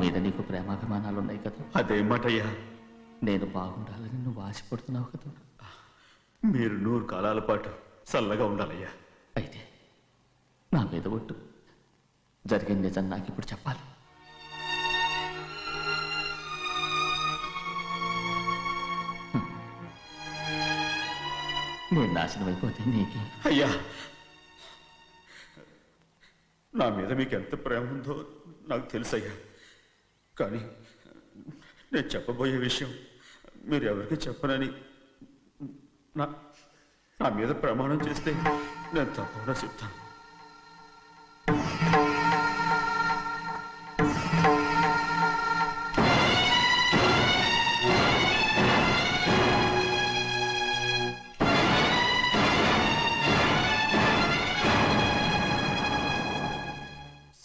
మీద నీకు ప్రేమాభిమానాలు ఉన్నాయి కదా. అదేమాటయ్యా? నేను బాగుండాలని నువ్వు ఆశపడుతున్నావు కదా. మీరు 100 కాలాల పాటు చల్లగా ఉండాలయ్యా. అయితే నా మీద ఒట్టు, జరిగిన నిజం నాకు ఇప్పుడు చెప్పాలి. నేను నాశనం అయిపోతే నీకే. అయ్యా, నా మీద మీకు ఎంత ప్రేమ ఉందో నాకు తెలుసయ్యా. కానీ నేను చెప్పబోయే విషయం మీరు ఎవరికి చెప్పనని నా మీద ప్రమాణం చేస్తే నేను తప్పకుండా చెప్తాను.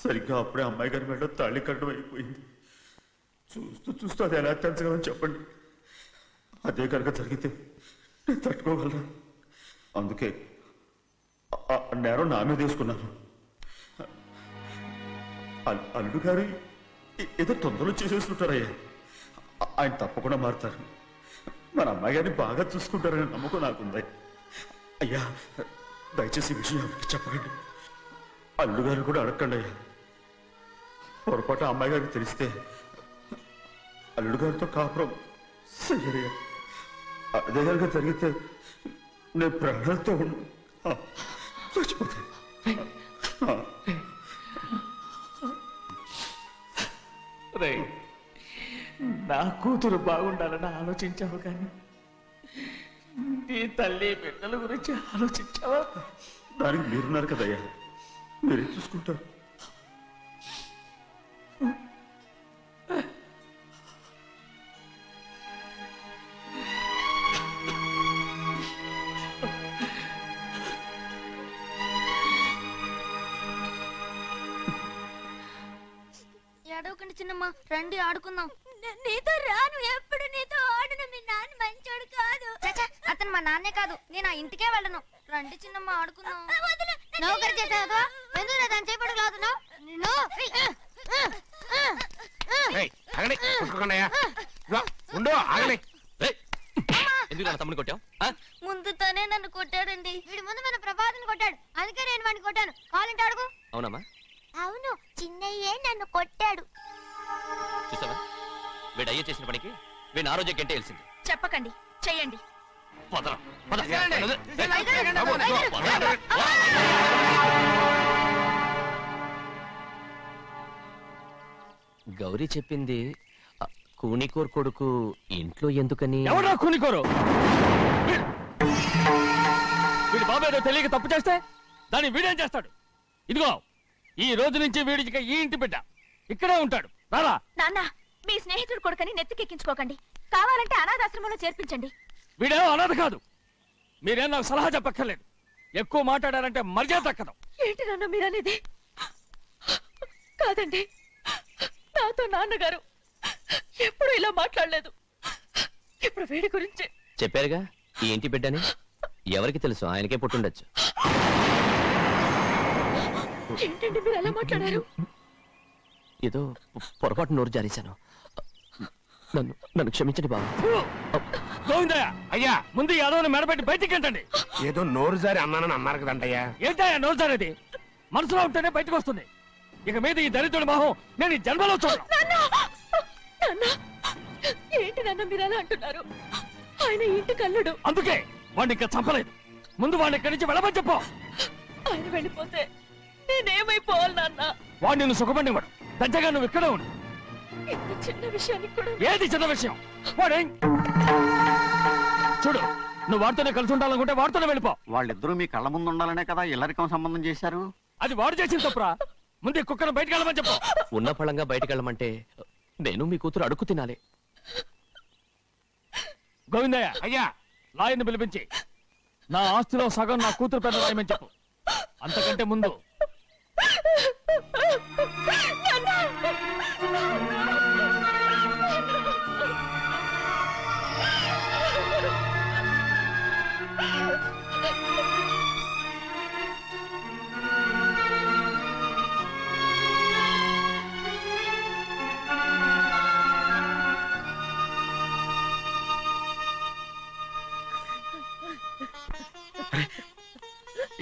సరిగ్గా అప్పుడే అమ్మాయి గారి మెడలో తాళి కట్టడం అయిపోయింది. చూస్తూ చూస్తూ అది ఎలా తెంచగలని చెప్పండి. అదే కనుక జరిగితే నేను తట్టుకోగలరా? అందుకే నేరం నా మీద తీసుకున్నాను. అల్లుడు గారు ఏదో తొందరలో చేసేసుకుంటారయ్యా. ఆయన తప్పకుండా మారుతారు. మన అమ్మాయి గారిని బాగా చూసుకుంటారనే నమ్మకం నాకుంది. అయ్యా, దయచేసి విషయం ఎవరికి చెప్పకండి. అల్లుడు గారు కూడా అడగండి అయ్యా. పొరపాటు అమ్మాయి గారికి తెలిస్తే అల్లుడు గారితో కాపురం సయ్యయ్యా. అదే కనుక జరిగితే నేను ప్రాణాలతో చచ్చిపోతాను. నా కూతురు బాగుండాలని ఆలోచించావు, కానీ నీ తల్లి బిడ్డల గురించి ఆలోచించావా? దానికి మీరున్నారు కదయ్యా, మీరే చూసుకుంటారు. ఏడవకండి చిన్నమ్మ, రండి ఆడుకుందాం. నీతో రాను, ఎప్పుడు నీతో ఆడను. మీ నాన్న మంచోడు కాదు. అతను మా నాన్నే కాదు, నేను ఆ ఇంటికే వెళ్ళను. రండి చిన్నమ్మ ఆడుకుందాం. నౌకరి చేసావు ఎందుకు దాని చేపడు లాదున్నావు? ముందు తనే నన్ను కొట్టాడండి. వీడి ముందు మన ప్రభాతం కొట్టాడు, అందుకే నేను వాడిని కొట్టాను. కావాలంటే అడుగు. అవునమ్మా? అవును, చిన్నయ్యే నన్ను కొట్టాడు. చూసావా, వీడు అయ్యే చేసిన పనికి వీడిని ఆరోగ్యం కంటే తెలిసింది. చెప్పకండి, చెయ్యండి. గౌరీ చెప్పింది కూనికోర్ కొడుకు ఇంట్లో ఎందుకని. ఎవరా కూనికోరు? వీడి బాబు ఏదో తెలియక తప్పు చేస్తే దాన్ని వీడేం చేస్తాడు? ఇదిగో, ఈ రోజు నుంచి వీడికి ఈ ఇంటి బిడ్డ ఇక్కడే ఉంటాడు. రారా. నాన్న, మీ స్నేహితుడు కొడుకని నెత్తికెక్కించుకోకండి. కావాలంటే అనాథాశ్రమంలో చేర్పించండి. వీడేమో అనాథ కాదు. మీరేం నాకు సలహా చెప్పక్కర్లేదు. ఎక్కువ మాట్లాడారంటే మర్యాద దక్కదు. ఏంటి నాన్న మీరనేది? కాదండి, నాతో నాన్నగారు ఎప్పుడు ఇలా మాట్లాడలేదు. ఇప్పుడు వీడి గురించి చెప్పారుగా ఈ ఇంటి బిడ్డని. ఎవరికి తెలుసు, ఆయనకే పుట్టుండొచ్చు. ఏంటండి మీరు ఎలా మాట్లాడారు? ఏదో పొరపాటు నోరు జారేశాను. నన్ను క్షమించండి బాబు. గోవిందయ్య, అయ్యా, ముందు యాదవ్ని మెడబెట్టి బయటికి ఏంటండి? ఏదో నోరు జారి అన్నానని అన్నారు కదంటయ్యా. ఏంటయ్యా నోరు జారేది? మనసులో ఉంటేనే బయటకు వస్తుంది. ఇక మీద ఈ దరిద్రుడి మొహం నేను ఈ జన్మలో చూడను. ఏంటి నాన్న మీరు అలా అంటున్నారు? ఆయన ఇంటి కల్లుడు. అందుకే వాడిని ఇంకా చంపలేదు. ముందు వాడిని ఇక్కడి నుంచి వెళ్ళమని చెప్పు. ఆయన వెళ్ళిపోతే నేనేమైపోవాలి నాన్న? వాడు నిన్ను సుఖపడివాడు. పెద్దగా నువ్వు ఇక్కడే ఉండు. ఇంత చిన్న విషయానికి కూడా. ఏది చిన్న విషయం? వాడే చూడు, నువ్వు వాడితోనే కలిసి ఉండాలనుకుంటే వాడితోనే వెళ్ళిపో. వాళ్ళిద్దరూ మీ కళ్ళ ముందు ఉండాలనే కదా ఇల్లరికం సంబంధం చేశారు. అది వాడు చేసిన తప్పురా. ముందు ఈ కుక్కను బయటకు వెళ్ళమని చెప్పు. ఉన్న పళంగా బయటకు వెళ్ళమంటే నేను మీ కూతురు అడుక్కు తినాలి. గోవిందయ్య, అయ్యా, లాయర్ని పిలిపించి నా ఆస్తిలో సగం నా కూతురు పెద్ద రాయమని చెప్పు. అంతకంటే ముందు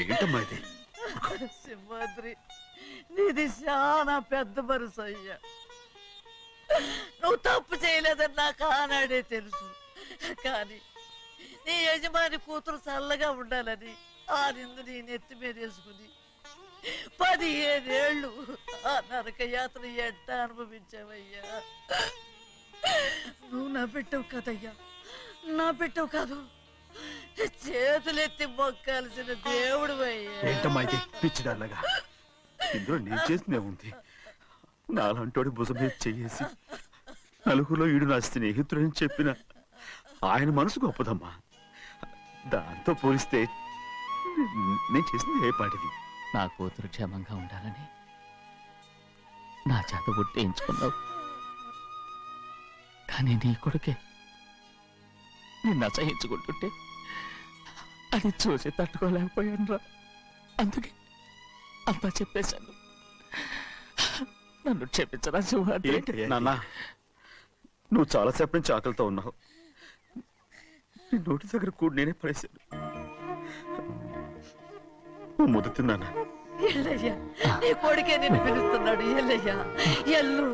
ఏంటమ్మా ఇది? సింహాద్రి, నీది చాలా పెద్ద మనసు అయ్యా. నువ్వు తప్పు చేయలేదని నాకు ఆనాడే తెలుసు. కానీ నీ యజమాని కూతురు చల్లగా ఉండాలని ఆ నిందు నీ నెత్తి మీద వేసుకుని 15 ఏళ్ళు ఆ నరక యాత్ర ఎట్ట అనుభవించావయ్యా. నువ్వు నా పెట్టవు కదయ్యా, నా పెట్టవు కాదు, చేతులెత్తి మొక్కాల్సిన దేవుడు అయ్యా. ఏంటమ్మా ఇది పిచ్చిదారులాగా? ఇందులో నేను చేసినే ఉంది. నాలంటోడి భుజం మీద చెయ్యేసి నలుగురిలో ఈడు నా స్నేహితుడని చెప్పిన ఆయన మనసు గొప్పదమ్మా. దాంతో పోలిస్తే నేను చేసింది ఏ పాటిది? నా కూతురు క్షేమంగా ఉండాలని నా చేత గుర్తించుకున్నావు. కానీ నీ కొడుకే నిన్ను అసహించుకుంటుంటే అది చూసి తట్టుకోలేకపోయాను రా. అందుకే అంతా చెప్పేశాను. నన్ను క్షమించరా సింహాద్రి. నాన్న, నువ్వు చాలాసేపు నుంచి ఆకలితో ఉన్నావు. నీ నోటి దగ్గర కూడా నేనే పడేశాను. నువ్వు ముద్ద తిన్నానా? ఎల్లయ్యా, నీ కొడుకే నిన్ను పిలుస్తున్నాడు. ఎల్లయ్యా, ఎల్లు.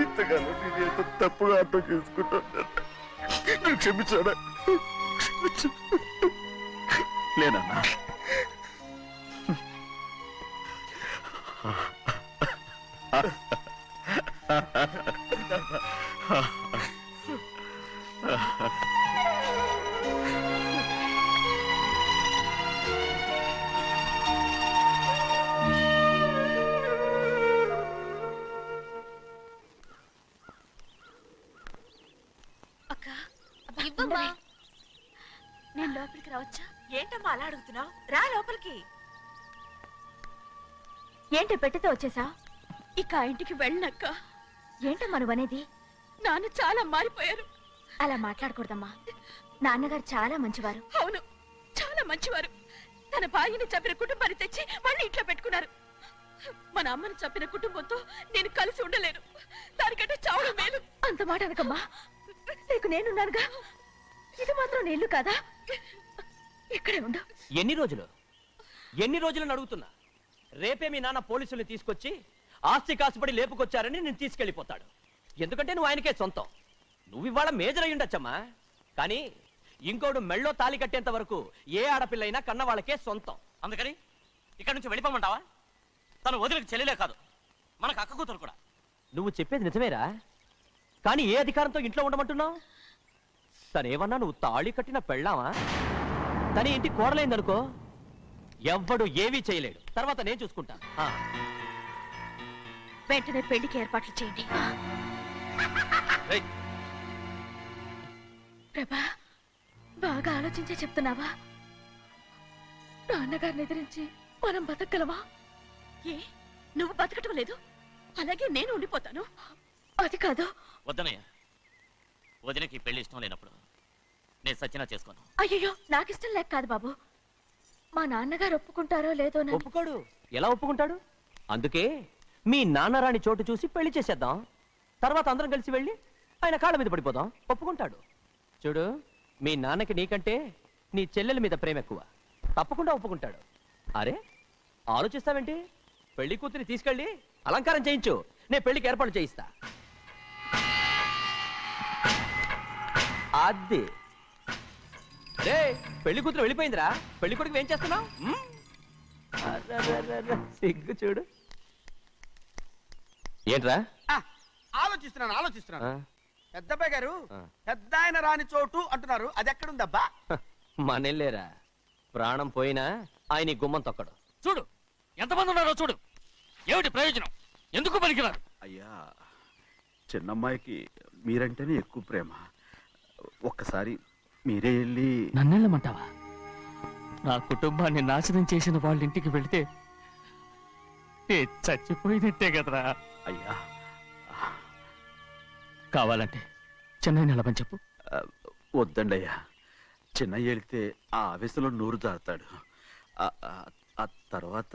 ఇంతకాలం నేను తప్పుగా అర్థం చేసుకుంటాను. నువ్వు క్షమించాడా? లేనన్నా. ఇవ్వమ్మా. నేను లోపలికి రావచ్చా? ఏంటమ్మా అలా అడుగుతున్నావు? రా లోపలికి. ఏంటి పెట్టితో వచ్చేసా? ఇక ఆ ఇంటికి వెళ్ళనక్క. ఏంటమ్మా నువ్వు అనేది? నాన్న చాలా మారిపోయారు. అలా మాట్లాడకూడదమ్మా. నాన్నగారు చాలా మంచివారు. అవును, చాలా మంచివారు. తన భార్యని చంపిన కుటుంబాన్ని తెచ్చి మళ్ళీ ఇంట్లో పెట్టుకున్నారు. మన అమ్మను చంపిన కుటుంబంతో నేను కలిసి ఉండలేను. దానికంటే చావడం మేలు. అంత మాట అనకమ్మా. నీకు నేనున్నానుగా. ఇది మాత్రం నీళ్లు కాదా? ఇక్కడే ఉండు. ఎన్ని రోజులని అడుగుతున్నా. రేపే మీ నాన్న పోలీసుల్ని తీసుకొచ్చి ఆస్తి కాసుపడి లేపుకొచ్చారని నేను తీసుకెళ్లిపోతాడు. ఎందుకంటే నువ్వు ఆయనకే సొంతం. నువ్వు ఇవాళ మేజర్ అయి ఉండొచ్చమ్మా. కానీ ఇంకోడు మెళ్ళో తాళి కట్టేంత వరకు ఏ ఆడపిల్లైనా కన్న వాళ్ళకే సొంతం. అందుకని ఇక్కడ నుంచి వెళ్ళిపోమంటావా? తను వదిలికి చెల్లెలే కాదు, మనకు అక్క కూతురు కూడా. నువ్వు చెప్పేది నిజమేరా. కానీ ఏ అధికారంతో ఇంట్లో ఉండమంటున్నావు? తనేమన్నా నువ్వు తాళి కట్టిన పెళ్ళావా? తన ఇంటి కోడలైందనుకో, ఎవ్వడు ఏవీ చేయలేడు. తర్వాత నేను చూసుకుంటా. వెంటనే పెళ్లికి ఏర్పాట్లు చేయండి. ప్రభా, బాగా ఆలోచించే చెప్తున్నావా? నాన్నగారిని ఎదిరించి మనం బతకగలవా? ఏ, నువ్వు బతకటం లేదు, అలాగే నేను ఉండిపోతాను. అది కాదు. వద్దనయ్య, వదినకి పెళ్లి ఇష్టం లేనప్పుడు నేను సచ్చినా చేసుకోను. అయ్యో, నాకిష్టం లేక కాదు బాబు. మా నాన్నగారు ఒప్పుకుంటారో లేదో. ఒప్పుకోడు. ఎలా ఒప్పుకుంటాడు? అందుకే మీ నాన్నరాని చోటు చూసి పెళ్లి చేసేద్దాం. తర్వాత అందరం కలిసి వెళ్ళి ఆయన కాళ్ళ మీద పడిపోదాం. ఒప్పుకుంటాడు. చూడు, మీ నాన్నకి నీకంటే నీ చెల్లెల మీద ప్రేమ ఎక్కువ. తప్పకుండా ఒప్పుకుంటాడు. అరే, ఆలోచిస్తావేంటి? పెళ్లి కూతురి తీసుకెళ్ళి అలంకారం చేయించు. నేను పెళ్లికి ఏర్పాటు చేయిస్తా. అది రే, పెళ్లి కూతురు వెళ్ళిపోయిందిరా. పెళ్లి కొడుకు ఏం చేస్తున్నావు? సిగ్గు చూడు. ఏంట్రా? ఆలోచిస్తున్నాను. పెద్దబ్బాయి గారు పెద్ద ఆయన రాని చోటు అంటున్నారు. అది ఎక్కడుందబ్బా? మనెళ్ళేరా. ప్రాణం పోయినా ఆయన ఈ గుమ్మం తొక్కడు. చూడు, ఎంతమంది ఉన్నారో చూడు. ఏమిటి ప్రయోజనం? ఎందుకు పనికిరారు? అయ్యా, చిన్నమ్మాయికి మీరంటేనే ఎక్కువ ప్రేమ. ఒక్కసారి మీరే వెళ్ళి. నన్నెళ్ళమంటావా? నా కుటుంబాన్ని నాశనం చేసిన వాళ్ళ ఇంటికి వెళితే నేను చచ్చిపోయినట్టే కదరా. అయ్యా, కావాలంటే చెన్నై నిలబని చెప్పు. వద్దండి అయ్యా. చిన్నయ్య వెళితే ఆ ఆవేశంలో నోరు జారుతాడు. ఆ తర్వాత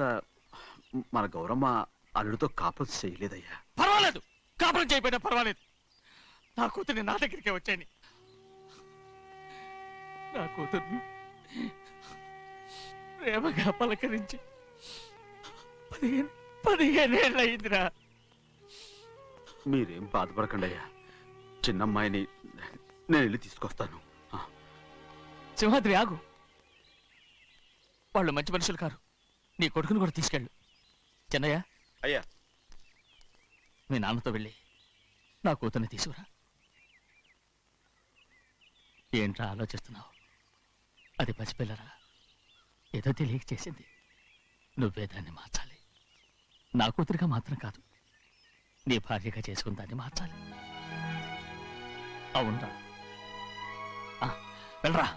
మన గౌరమ్మ అల్లుడితో కాపురం చేయలేదయ్యా. పర్వాలేదు, కాపురం చేయకపోయినా పర్వాలేదు. నా కూతుర్ని నా దగ్గరికే వచ్చాయని. నా కూతుర్ని ప్రేమగా పలకరించి 15 ఏళ్ళు అయిందిరా. మీరేం బాధపడకండి అయ్యా. చిన్నమ్మాయిని నేను వెళ్ళి తీసుకొస్తాను. సింహాద్రి ఆగు. వాళ్ళు మంచి మనుషులు కారు. నీ కొడుకుని కూడా తీసుకెళ్ళు. చెన్నయ్య, అయ్యా, మీ నాన్నతో వెళ్ళి నా కూతుర్ని తీసుకురా. ఏంట్రా ఆలోచిస్తున్నావు? అది పసిపిల్లరా, ఏదో తెలియక చేసింది. నువ్వే దాన్ని మార్చాలి. నా కూతురిగా మాత్రం కాదు, నీ భార్యగా చేసుకుని దాన్ని మార్చాలి. అవునరా? వెళ్ళరా,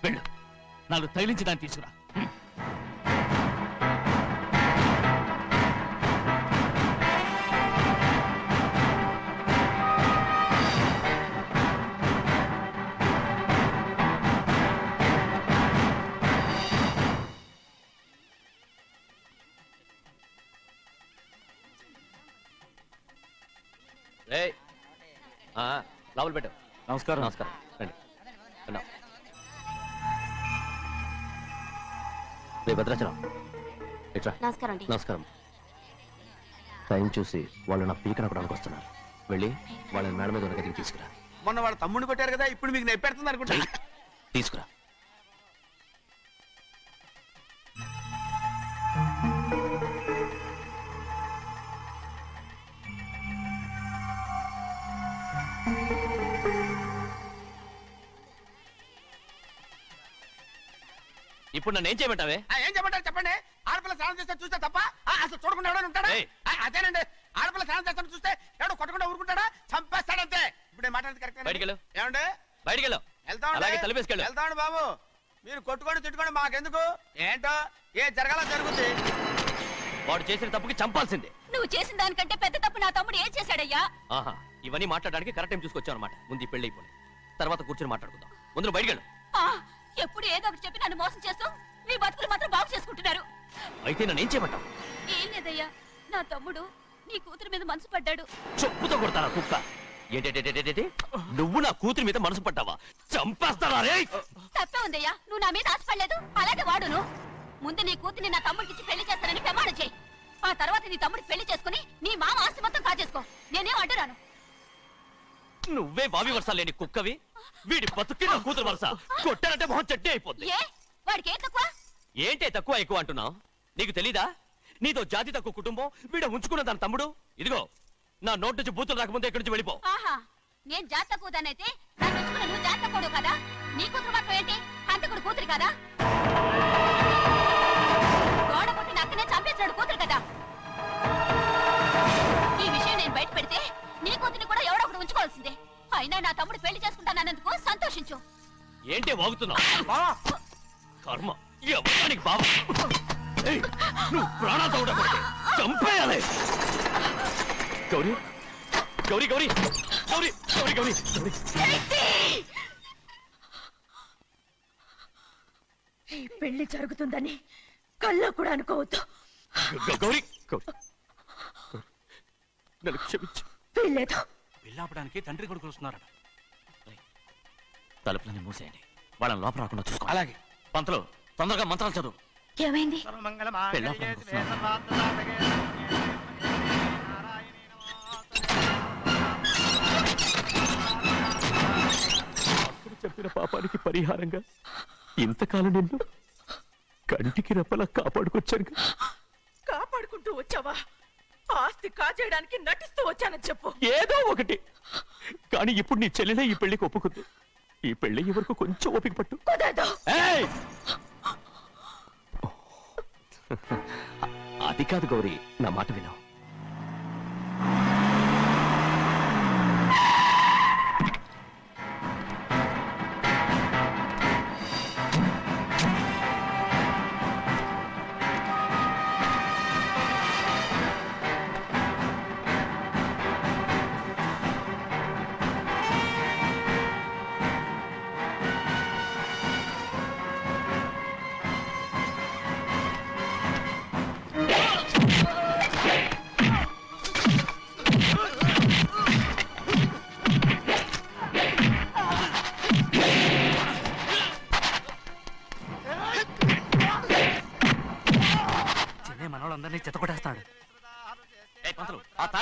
వెళ్ళు. నాలుగు తగిలించి దాన్ని తీసుకురా. లోపల పెట్టు. నమస్కారం. నమస్కారం. రండి. రండి. రే భద్రాచలం, ఇట్రా. నమస్కారం అండి. నమస్కారం. టైం చూసి వాళ్ళు నా పీకన అక్కడానికి వస్తున్నారు. వెళ్ళి వాళ్ళని మేడ మీద ఉన్న గదికి తీసుకురా. మొన్న వాళ్ళ తమ్ముడిని కొట్టారు కదా, ఇప్పుడు మీకు నెప్పెడుతుంది అనుకుంటా. తీసుకురా. ఇప్పుడు నన్ను ఏం చేయమంటావే? ఏం చెప్పంటారు చెప్పండి. ఆడపిల్ల స్నానం చేస్తే చూస్తే తప్ప అసలు చూడకుండా ఎవడో ఉంటాడా? అదేనండి, ఆడపిల్ల స్నానం చేస్తాను చూస్తే ఎవడో కొట్టకుండా ఊరుకుంటాడా? చంపేస్తాడంతే. ఇప్పుడు నేను మాట్లాడేది కరెక్ట్. బయటికెళ్ళు. ఏమండి? బయటికెళ్ళు. అలాగే తలపేసుకెళ్ళు. వెళ్తామండి బాబు. మీరు కొట్టుకొని తిట్టుకోండి, మాకెందుకు? ఏంటో ఏ జరగాల జరుగుతుంది. వాడు చేసిన తప్పుకి చంపాల్సిందే. నువ్వు చేసిన దానికంటే పెద్ద తప్పు నా తమ్ముడు ఏం చేశాడయ్యా? ఆహా, ఇవన్నీ మాట్లాడడానికి కరెక్ట్ టైం చూసుకొచ్చావు అనమాట. ముందు ఈ పెళ్లి అయిపోయి తర్వాత కూర్చొని మాట్లాడుకుందాం. ముందు బయటికెళ్ళు. ఎప్పుడు ఏదో ఒకటి చెప్పి నన్ను మోసం చేస్తూ మీ బతుకులు మాత్రం బాగు చేసుకుంటున్నారు. అయితే నన్ను ఏం చేయమంటావు? ఏం లేదయ్యా, నా తమ్ముడు నీ కూతురు మీద మనసు పడ్డాడు. చెప్పుతో కొడతారా కుక్క? ఏంటేంటి, నువ్వు నా కూతురి మీద మనసు పడ్డావా? చంపేస్తారా రే? తప్పే ఉందయ్యా, నువ్వు నా మీద ఆశపడలేదు, అలాగే వాడును. ముందు నీ కూతుర్ని నా తమ్ముడికి పెళ్లి చేస్తానని ప్రమాణం చేయి. ఆ తర్వాత నీ తమ్ముడికి పెళ్లి చేసుకుని నీ మామ ఆస్తి మొత్తం కాజేసుకో. నేనేం అడ్డురాను. నువ్వే బావి వరుస లేని కుక్కవి. వీడి బతుక్కి నా కూతురు వరుస. కొట్టానంటే మొహం చట్నీ అయిపోద్ది. వాడికి ఏం తక్కువ? ఏంటే తక్కువ ఎక్కువ అంటున్నావు? నీకు తెలీదా? నీతో జాతి తక్కువ కుటుంబం వీడ ఉంచుకున్న దాని తమ్ముడు. ఇదిగో నా నోటి నుంచి బూతులు రాకముందే ఇక్కడి నుంచి వెళ్ళిపో. ఆహా, నేను జాత కూదానైతే నన్ను ఉంచుకున్న నువ్వు జాత కూడు కదా? నీ కూతురు మాత్రం ఏంటి? హంతకుడు కూతురు కదా? గోడ పుట్టిన అక్కనే చంపేసినాడు కూతురు కదా? ఈ విషయం నేను బయట పెడితే నీ కూతురిని కూడా ఎవడో ఒకటి ఉంచుకోవాల్సిందే. అయినా నా తమ్ముడు పెళ్లి చేసుకుంటానన్నందుకు సంతోషించు. ఏంటి వాగుతున్నావు? కర్మ ఎవరికి బాబా. నువ్వు ప్రాణాలతో ఉండకూడదు, చంపేయాలి. గౌరీ గౌరీ గౌరీ గౌరీ గౌరీ గౌరీ గౌరీ. ఈ పెళ్లి జరుగుతుందని కల్లో కూడా అనుకోవద్దు. గౌరీ గౌరీ నన్ను క్షమించు. వీల్లేదు. పెళ్ళాపడానికి తండ్రి కొడుకులు వస్తున్నారట. తలుపులని మూసేయండి, వాళ్ళని లోపల రాకుండా చూసుకో. అలాగే. పంతలు తొందరగా మంత్రాలు చదువు. ఏమైంది? అప్పుడు చెప్పిన పాపానికి పరిహారంగా ఇంతకాలం నిన్ను కంటికి రెప్పలా కాపాడుకొచ్చాను. కాపాడుకుంటూ వచ్చావా? ఆస్తి కాజేయడానికి నటిస్తూ వచ్చానని చెప్పు. ఏదో ఒకటి. కానీ ఇప్పుడు నీ చెల్లెలే ఈ పెళ్లికి ఒప్పుకుంది. ఈ పెళ్లి వరకు కొంచెం ఓపిక పట్టు. అది కాదు గౌరీ, నా మాట విను.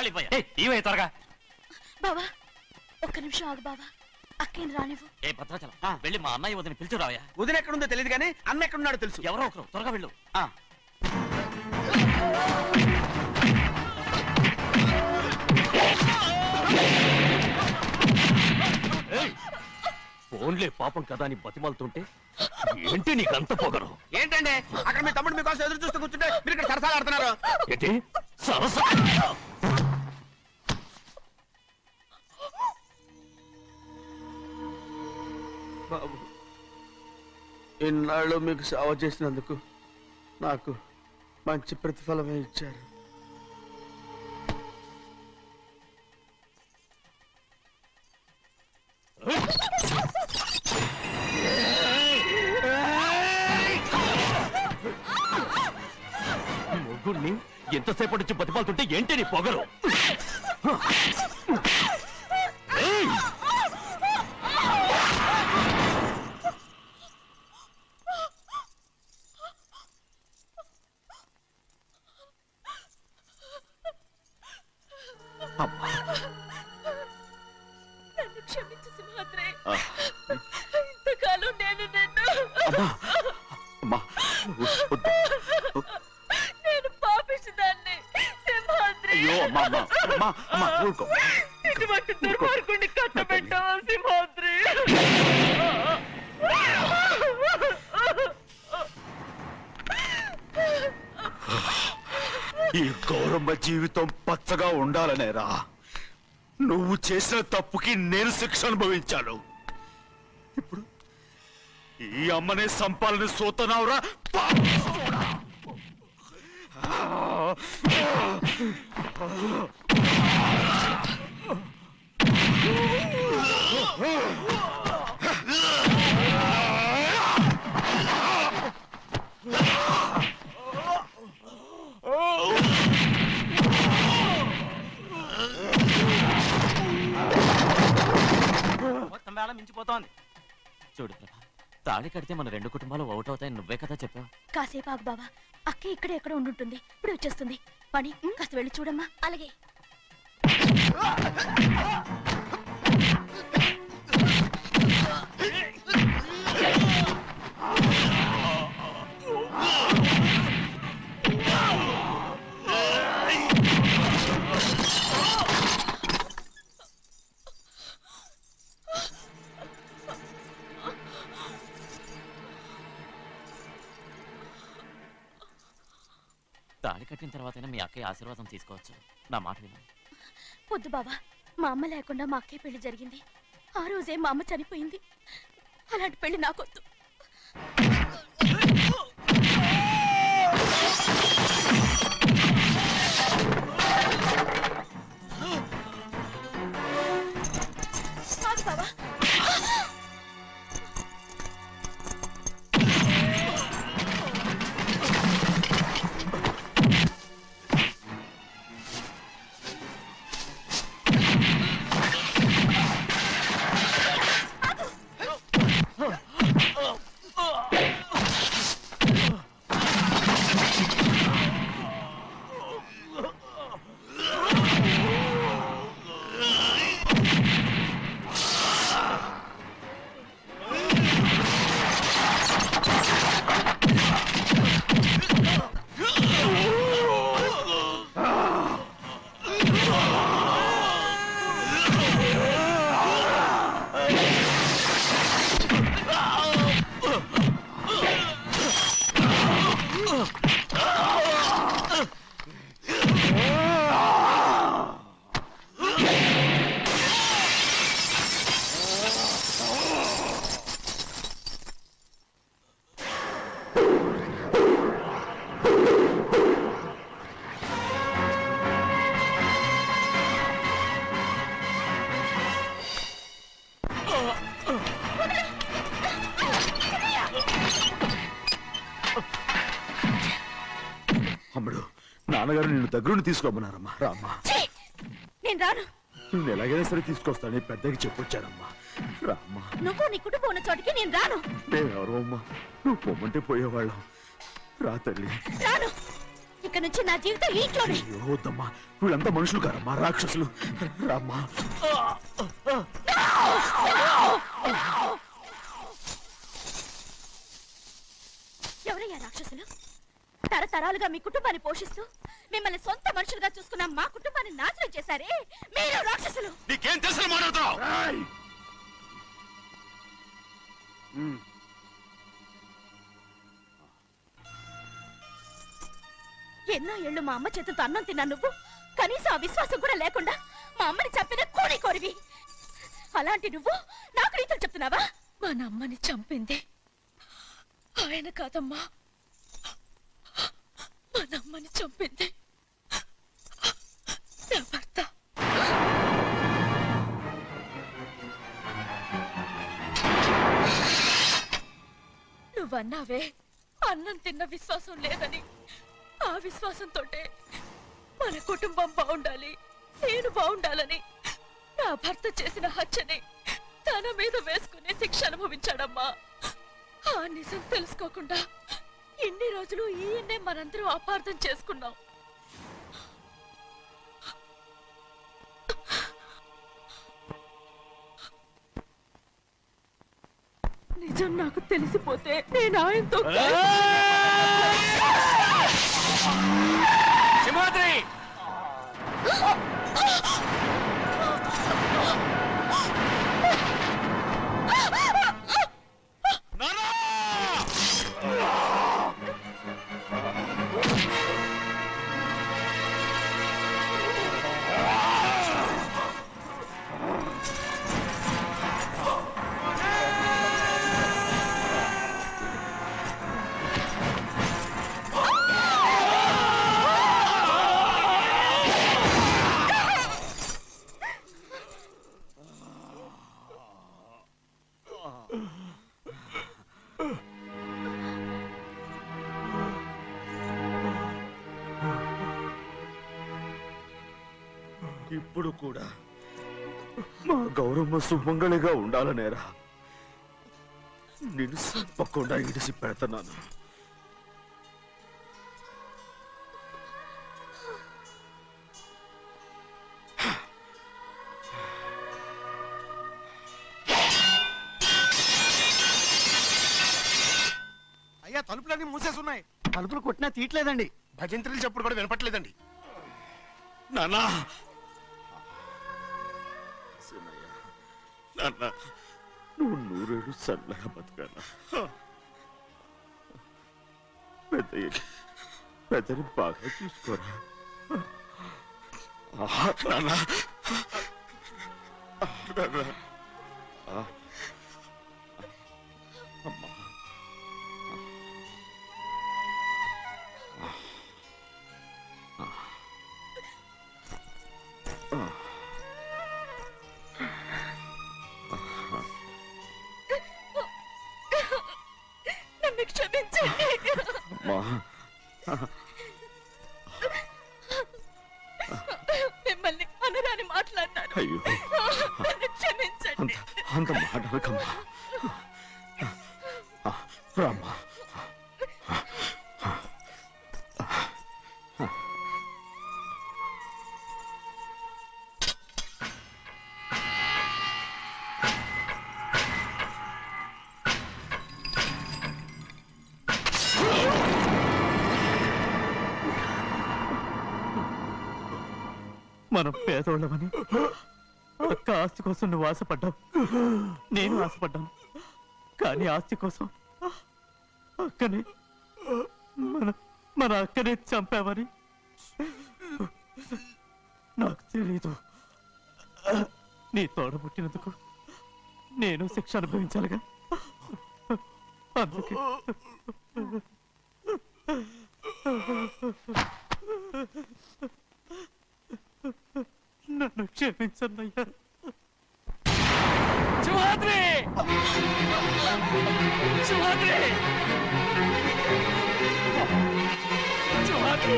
కాలిపోయా. ఇవే త్వరగా. బావా ఒక్క నిమిషం ఆగు బావా, అక్కేం రానివ్వు. ఏ భద్రాచలం వెళ్ళి మా అన్నయ్య వదిన పిలిచిరావయ్యా. వదిన ఎక్కడుందో తెలియదు కానీ అన్న ఎక్కడున్నాడో తెలుసు. ఎవరో ఒకరు త్వరగా వెళ్ళు. ఫోన్లే పాపం కదా అని బతిమాలుతుంటే ఏంటి నీకంత పొగరు? ఏంటండి అక్కడ మీ తమ్ముడు మీకోసం ఎదురు చూస్తూ కూర్చుంటే మీరు ఇక్కడ సరసాలు ఆడుతున్నారు. ఏంటి సరస? బాబు, ఇన్నాళ్ళు మీకు సేవ చేసినందుకు నాకు మంచి ప్రతిఫలమే ఇచ్చారు. మొగ్గుణ్ణి ఎంతసేపటి నుంచి బతిమాలుతుంటే ఏంటి నీ పొగరు? నన్ను క్షమించు సింహాద్రి. ఇంతకాలం నేను నేను పాపిస్తుందాన్ని సింహాద్రి. ఇటువంటి దుర్మార్గుడిని కట్టబెట్టావా సింహాద్రి? ఈ గౌరమ్మ జీవితం పచ్చగా ఉండాలనేరా నువ్వు చేసిన తప్పుకి నేను శిక్ష అనుభవించాను. ఇప్పుడు ఈ అమ్మనే సంపాలని సోతనావురా. మొత్తం వేళ మించిపోతోంది. చూడు ప్రభా, తాళి కడితే మన రెండు కుటుంబాలు అవుట్ అవుతాయని నువ్వే కదా చెప్పావు. కాసేపు ఆగు బావా, అక్కే ఇక్కడే ఎక్కడ ఉండుంటుంది, ఇప్పుడు వచ్చేస్తుంది. పని కాస్త వెళ్ళి చూడమ్మా. అలాగే. తాళి కట్టిన తర్వాతైనా మీ అక్కయ్య ఆశీర్వాదం తీసుకోవచ్చు. నా మాట విను. వద్దు బావా, మా అమ్మ లేకుండా మా అక్కయ్య పెళ్లి జరిగింది. ఆ రోజే మా అమ్మ చనిపోయింది. అలాంటి పెళ్లి నాకొద్దు. బావా, అమ్మడు, నాన్నగారు నిన్ను దగ్గరుండి తీసుకోమన్నారమ్మా. రామ్మా. నేను రాను. నేను ఎలాగైనా సరే తీసుకొస్తానని పెద్దకి చెప్పొచ్చానమ్మా. రామ్మా. నువ్వు నీ కుటుంబం ఉన్న చోటికి నేను రాను. మేమెవరు అమ్మా? నువ్వు పొమ్మంటే పోయేవాళ్ళం. రా తల్లి. రాను. ఇక నుంచి నా జీవితం ఈ ఇంట్లోనే. వద్దమ్మా, వీళ్ళంతా మనుషులు కారమ్మా, రాక్షసులు. రామ్మా. ఎవరయ్యా రాక్షసులు? తరతరాలుగా మీ కుటుంబాన్ని పోషిస్తూ మిమ్మల్ని సొంత మనుషులుగా చూసుకున్న మా కుటుంబాన్ని నాశనం చేశారే మీరు రాక్షసులు. నీకేం తెలుసు మాట్లాడుతున్నావు? ఎన్నో ఏళ్ళు మా అమ్మ చేతులతో అన్నం తిన్నా నువ్వు కనీసం ఆ విశ్వాసం కూడా లేకుండా మా అమ్మని చంపిన కోడి కోరివి. అలాంటి నువ్వు నాకు రీతులు చెప్తున్నావా? మా అమ్మని చంపింది ఆయన కాదమ్మా, మా అమ్మని చంపింది నా భర్త. నువ్వన్నావే అన్నం తిన్న విశ్వాసం లేదని. ఆ విశ్వాసంతో మన కుటుంబం బాగుండాలి, నేను బాగుండాలని నా భర్త చేసిన హత్యని తన మీద వేసుకునే శిక్ష అనుభవించాడమ్మా. ఆ నిజం తెలుసుకోకుండా ఇన్ని రోజులు ఈయన్నే మనందరం అపార్థం చేసుకున్నాం. నిజం నాకు తెలిసిపోతే నేను ఆయనతో సింహాద్రి! ఇప్పుడు కూడా మా గౌరమ్మ సుమంగళిగా ఉండాలనేరా నేను తప్పకుండా ఇడిసి పెడతాను. అయ్యా, తలుపులన్నీ మూసేస్తున్నాయి. తలుపులు కొట్టినా తీయట్లేదండి. భజంత్రులు చెప్పుడు కూడా వినపట్లేదండి. నానా నాన్న, నువ్వు 100 ఏళ్ళు చల్లగా బతకాల. పెద్దని బాగా చూసుకోరా. నాన్న, అమ్మా, నన్ను క్షమించండి. మిమ్మల్ని అనరాని మాట్లాడినాను. అయ్యో, నన్ను క్షమించండి. అంత మాటలకమ్మా. రామ్మా. మనం పేదోళ్ళమని అక్క ఆస్తి కోసం నువ్వు ఆశపడ్డావు, నేను ఆశపడ్డాను. కానీ ఆస్తి కోసం అక్కని మన అక్కనే చంపావని నాకు తెలీదు. నీ తోడ పుట్టినందుకు నేను శిక్ష అనుభవించాలిగా. అందుకే నన్ను క్షమించన్నయ్యా. సింహాద్రి! సింహాద్రి! సింహాద్రి! సింహాద్రి!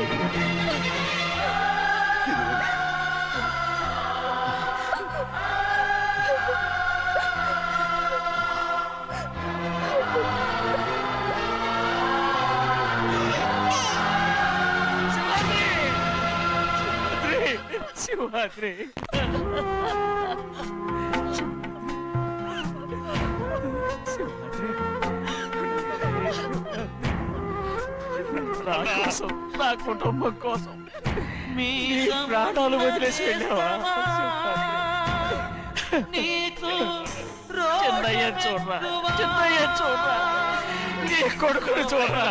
సింహాద్రి నా కోసం నా కుటుంబం కోసం మీ ప్రాణాలు వదిలేసి వెళ్ళావా చిన్నయ్య చూడరా చిన్నయ్య చూడరా నీ కొడుకుని చూడరా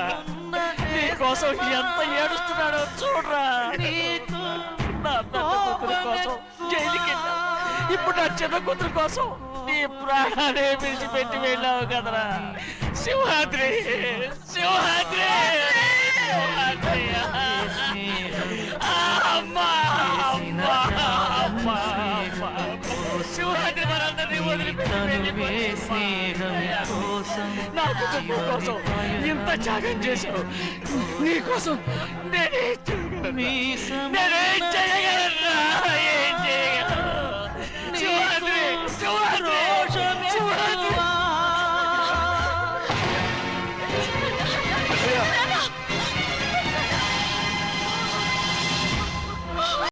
నీ కోసం ఎంత ఏడుస్తున్నాడో చూడరా నా పెద్ద కూతురు కోసం జైలుకి వెళ్ళావు ఇప్పుడు నా చిన్న కూతురు కోసం నీ ప్రాణాలే విడిచిపెట్టి వెళ్ళావు కదరా సింహాద్రి సింహాద్రి సింహాద్రి అమ్మా అమ్మా అమ్మా సింహాద్రి మనందరినీ వదిలిపెట్టి నా కుటుంబం కోసం ఇంత త్యాగం చేశావు నీ కోసం నేనేం చేయగలను